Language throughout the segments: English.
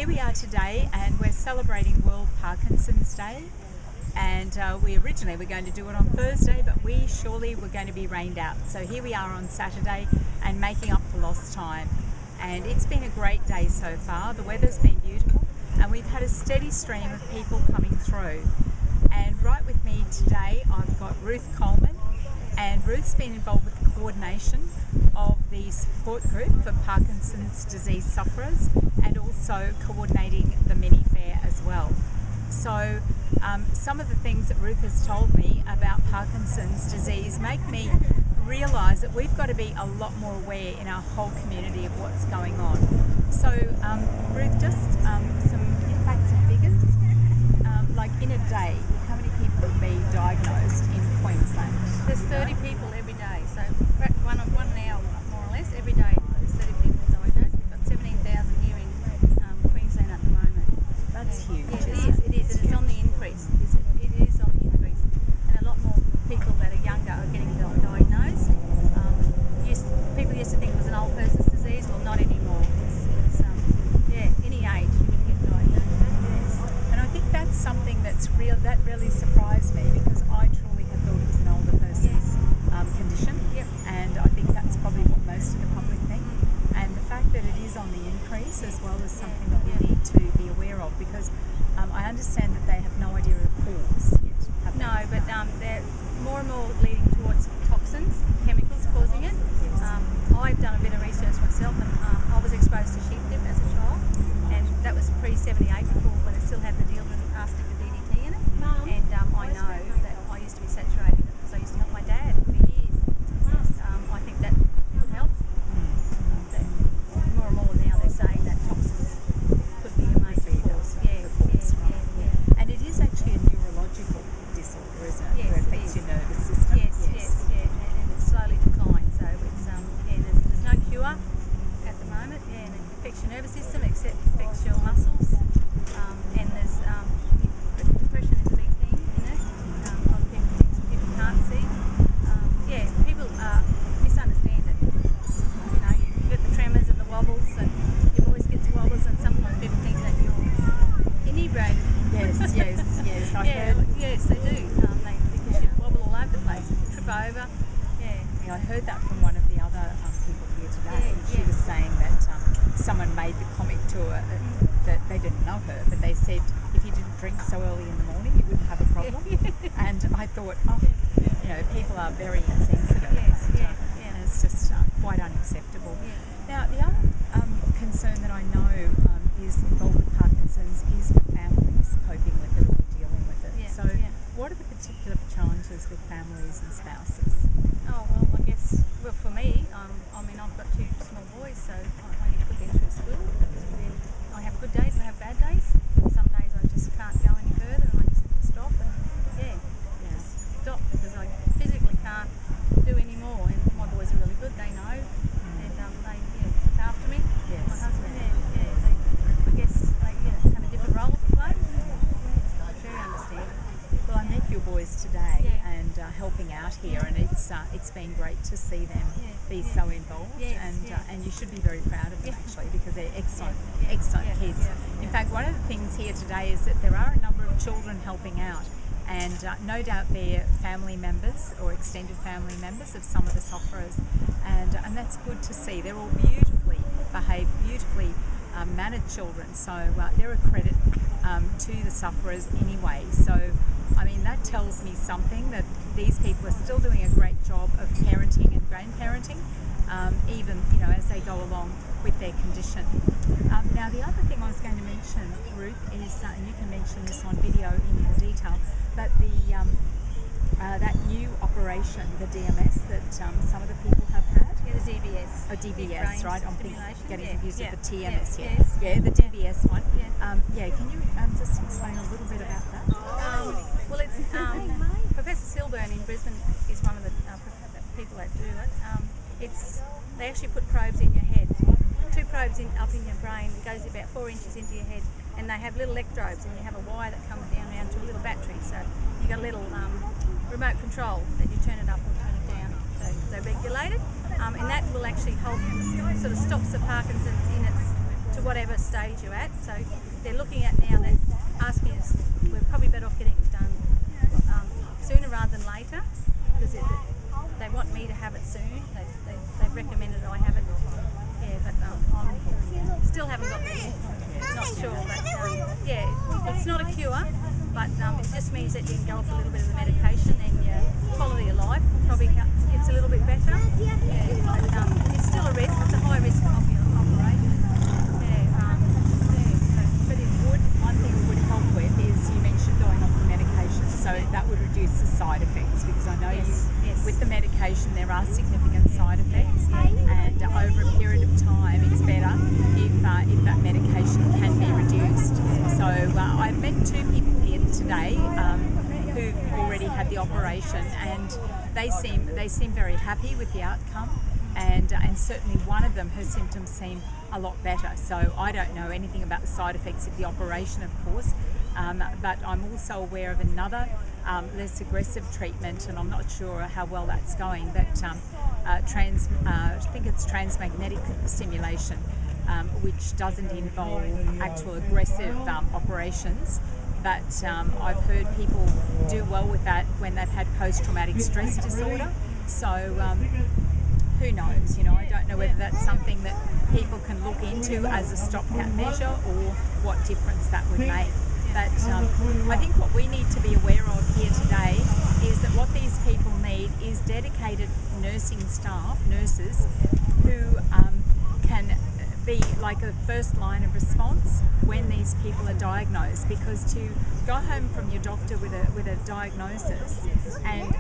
here we are today, and we're celebrating World Parkinson's Day. And we originally were going to do it on Thursday, but we surely were going to be rained out. So here we are on Saturday and making up for lost time. And it's been a great day so far. The weather's been beautiful, and we've had a steady stream of people coming through. And right with me today, I've got Ruth Coleman, and Ruth's been involved with the coordination of the support group for Parkinson's disease sufferers, and also coordinating the mini fair as well. So some of the things that Ruth has told me about Parkinson's disease make me realise that we've got to be a lot more aware in our whole community of what's going on. So Ruth, just some facts and figures, like in a day, how many people will be diagnosed in Queensland? There's 30 people every day, so one an hour more or less every day. There's 30 people diagnosed. We've got 17,000 here in Queensland at the moment. That's huge. Yeah, it is, and it's on the increase. It is on the increase, and a lot more people that are younger are getting diagnosed. People used to think it was an old person's disease. Well, not anymore. It's any age you can get diagnosed. Yes. And I think that's something that's real. That really surprised me, because I truly had thought it was an older person's condition. Yep. And I think that's probably what most of the public think. And the fact that it is on the increase as well is something that we need to be aware of, because I understand that they have no idea of the cause yet. No, but they're more and more leading towards toxins, chemicals causing it. I've done a bit of research myself, and I was exposed to sheep dip as a child, and that was pre-78, before when it still had the deodorant arsenic and DDT in it. And I know that I used to be saturated because I used to help my dad for years. I think that could help. More and more now they're saying that toxins could be a major cause. Yeah. And it is actually a neurological disorder, isn't it? Yes, Where it affects your nervous system. Yes, and it slowly declines. So it's there's no cure at the moment. Yeah, and it affects your nervous system, except affects your muscles. And there's depression is a big thing in it. A lot of people can't see. People misunderstand it. You know, you get the tremors and the wobbles, and your voice gets wobbles, and sometimes people think that you're inebriated. Yes. I heard. Yes, they do. Because you wobble all over the place, trip over. Yeah, I heard that from one of the other people here today. She was saying that someone made the comic to her that they didn't know her, but they said if you didn't drink so early in the morning, you wouldn't have a problem. And I thought, people are very insensitive. And it's just quite unacceptable. Now, the other concern that I know is involved with Parkinson's is with families coping with it or dealing with it. What are the particular challenges with families and spouses? Oh, well, I guess, for me, I've got 2 small boys, so I need to put them through school. And I have good days and I have bad days. Some days I just can't go any further, and I just have to stop just stop, because I physically can't do any more. And my boys are really good, they know, and they look after me. Yes. My husband, I guess they have a different role to play. I very understand. Well, I met your boys today and helping out here, and it's been great to see them be so involved, and you should be very proud of them actually, because they're excellent kids. In fact, one of the things here today is that there are a number of children helping out, and no doubt they're family members or extended family members of some of the sufferers, and that's good to see. They're all beautifully behaved, beautifully mannered children, so they're a credit to the sufferers anyway. So that tells me something, that these people are still doing a great job of parenting and grandparenting, even as they go along with their condition. Now, the other thing I was going to mention, Ruth, is, and you can mention this on video in more detail, but that new operation, the DMS, that some of the people have had. Yeah, the DBS. Oh, DBS, right? I'm getting confused with the TMS. Yes. Yeah, the DBS one. Can you just explain a little bit about that? Well, it's Professor Silburn in Brisbane is one of the people that do it. They actually put probes in your head, 2 probes up in your brain. It goes about 4 inches into your head, and they have little electrodes, and you have a wire that comes down to a little battery. So you got a little remote control that you turn it up or turn it down. So they're regulated, and that will actually help, sort of stops the Parkinson's in its to whatever stage you're at. So they're looking at now that asking us, we're probably better off getting it done sooner rather than later, because they want me to have it soon. They've recommended I have it. Yeah, but I still haven't got there. Not sure, but it's not a cure, but it just means that you can go off a little bit of the medication and your quality of life probably gets a little bit better. Yeah, but it's still a risk. It's a high risk operation. But it would, one thing it would help with is you mentioned going off the medication, so that would reduce the side effects, because I know with the medication there are significant side effects, and over a period of time it's better if that medication can be reduced. So I've met 2 people here today who've already had the operation, and they seem very happy with the outcome, and certainly one of them, her symptoms seem a lot better. So I don't know anything about the side effects of the operation, of course, but I'm also aware of another less aggressive treatment, and I'm not sure how well that's going, but I think it's transmagnetic stimulation, which doesn't involve actual aggressive operations, but I've heard people do well with that when they've had post-traumatic stress disorder. So who knows, I don't know whether that's something that people can look into as a stopgap measure or what difference that would make. But I think what we need to be aware of here today is that what these people need is dedicated nursing staff, nurses, who can be like a first line of response when these people are diagnosed, because to go home from your doctor with a diagnosis and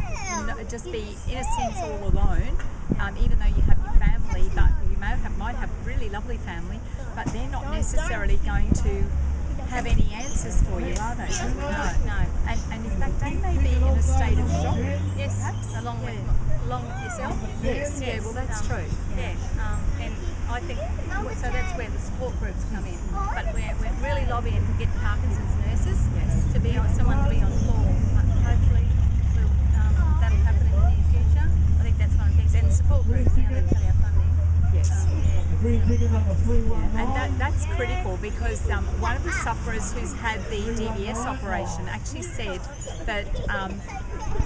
just be in a sense all alone, even though you have your family, but you might have a really lovely family, but they're not necessarily going to have any answers for you, are they? No. And in fact, they may be in a state of shock. Yes, perhaps. along with yourself. Yes. Yeah. Well, that's true. Yeah. And I think so. That's where the support groups come in. But we're really lobbying to get Parkinson's nurses to be someone to be on floor. Hopefully, that'll happen in the near future. I think that's one of the things. And the support groups now that tell our funding. Yes. And that's critical, because one of the sufferers who's had the DBS operation actually said that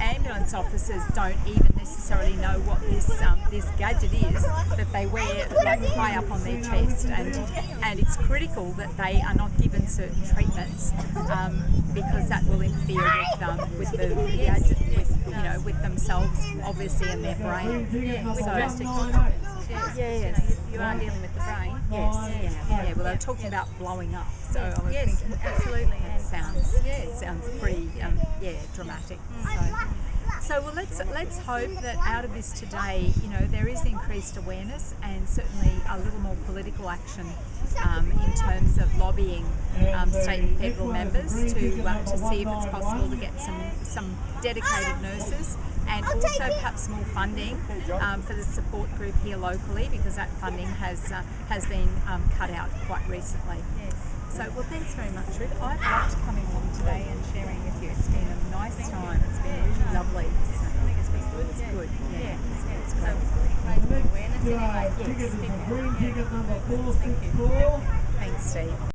ambulance officers don't even necessarily know what this gadget is that they wear like high up on their chest, and it's critical that they are not given certain treatments because that will interfere with the gadget, with themselves obviously and their brain. With So drastic consequences. yes. You are dealing with the brain. Yes. Well, they were talking about blowing up, so I was thinking absolutely. it sounds pretty dramatic. So well, let's hope that out of this today, there is increased awareness and certainly a little more political action in terms of lobbying state and federal members to see if it's possible to get some dedicated nurses, and also perhaps more funding for the support group here locally, because that funding has been cut out quite recently. Yes. So, well, thanks very much, Ruth. I'd like to come along today and sharing with you. It's been a nice time. It's been lovely. I think it's been good. It's good. Yeah. It's good. So, awareness anyway. Yes. Green ticket number 464. Thanks, Steve.